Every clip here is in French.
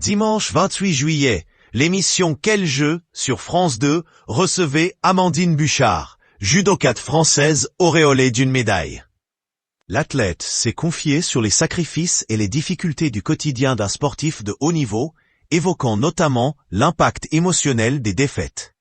Dimanche 28 juillet, l'émission Quel jeu sur France 2 recevait Amandine Buchard, judokate française auréolée d'une médaille. L'athlète s'est confiée sur les sacrifices et les difficultés du quotidien d'un sportif de haut niveau, évoquant notamment l'impact émotionnel des défaites.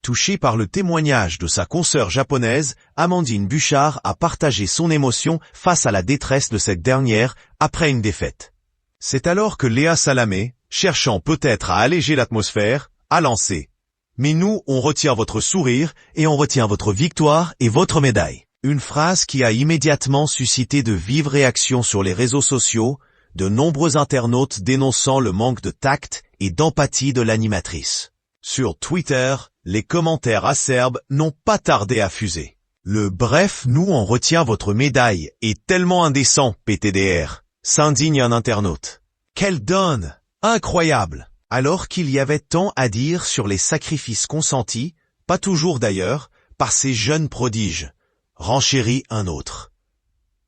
Touchée par le témoignage de sa consoeur japonaise, Amandine Buchard a partagé son émotion face à la détresse de cette dernière après une défaite. C'est alors que Léa Salamé, cherchant peut-être à alléger l'atmosphère, a lancé « Mais nous, on retient votre sourire et on retient votre victoire et votre médaille ». Une phrase qui a immédiatement suscité de vives réactions sur les réseaux sociaux, de nombreux internautes dénonçant le manque de tact et d'empathie de l'animatrice. Sur Twitter, les commentaires acerbes n'ont pas tardé à fuser. Le « bref, nous on retient votre médaille » est tellement indécent, PTDR, s'indigne un internaute. Quelle donne! Incroyable! Alors qu'il y avait tant à dire sur les sacrifices consentis, pas toujours d'ailleurs, par ces jeunes prodiges, renchérit un autre.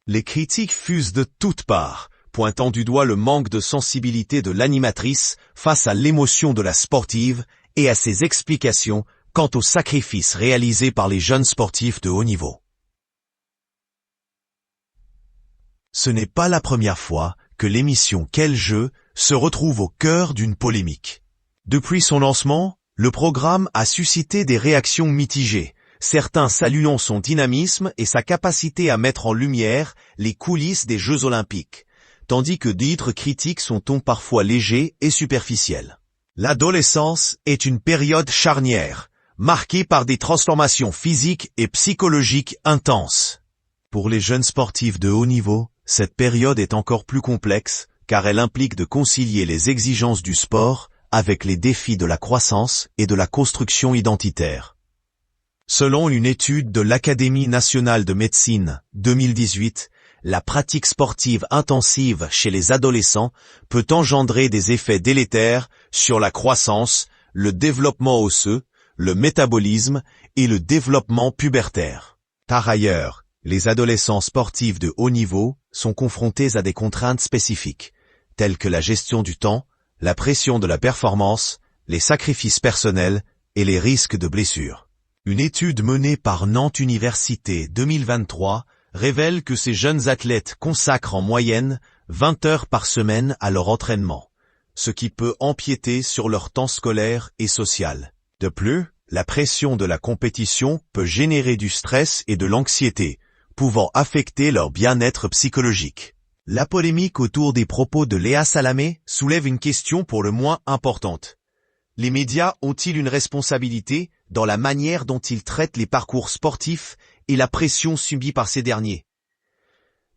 Les critiques fusent de toutes parts, pointant du doigt le manque de sensibilité de l'animatrice face à l'émotion de la sportive et à ses explications quant aux sacrifices réalisés par les jeunes sportifs de haut niveau. Ce n'est pas la première fois que l'émission Quel jeu se retrouve au cœur d'une polémique. Depuis son lancement, le programme a suscité des réactions mitigées, certains saluant son dynamisme et sa capacité à mettre en lumière les coulisses des Jeux Olympiques, tandis que d'autres critiques sont parfois légers et superficiels. L'adolescence est une période charnière, marquée par des transformations physiques et psychologiques intenses. Pour les jeunes sportifs de haut niveau, cette période est encore plus complexe, car elle implique de concilier les exigences du sport avec les défis de la croissance et de la construction identitaire. Selon une étude de l'Académie nationale de médecine 2018, la pratique sportive intensive chez les adolescents peut engendrer des effets délétères sur la croissance, le développement osseux, le métabolisme et le développement pubertaire. Par ailleurs, les adolescents sportifs de haut niveau sont confrontés à des contraintes spécifiques, telles que la gestion du temps, la pression de la performance, les sacrifices personnels et les risques de blessures. Une étude menée par Nantes Université 2023 révèle que ces jeunes athlètes consacrent en moyenne 20 heures par semaine à leur entraînement, ce qui peut empiéter sur leur temps scolaire et social. De plus, la pression de la compétition peut générer du stress et de l'anxiété, pouvant affecter leur bien-être psychologique. La polémique autour des propos de Léa Salamé soulève une question pour le moins importante. Les médias ont-ils une responsabilité dans la manière dont ils traitent les parcours sportifs et la pression subie par ces derniers?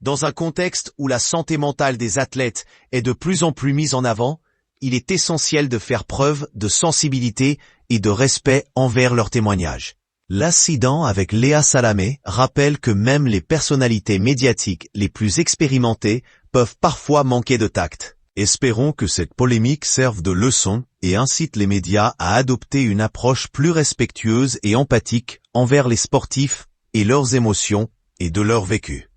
Dans un contexte où la santé mentale des athlètes est de plus en plus mise en avant, il est essentiel de faire preuve de sensibilité et de respect envers leurs témoignages. L'incident avec Léa Salamé rappelle que même les personnalités médiatiques les plus expérimentées peuvent parfois manquer de tact. Espérons que cette polémique serve de leçon et incite les médias à adopter une approche plus respectueuse et empathique envers les sportifs et leurs émotions et de leur vécu.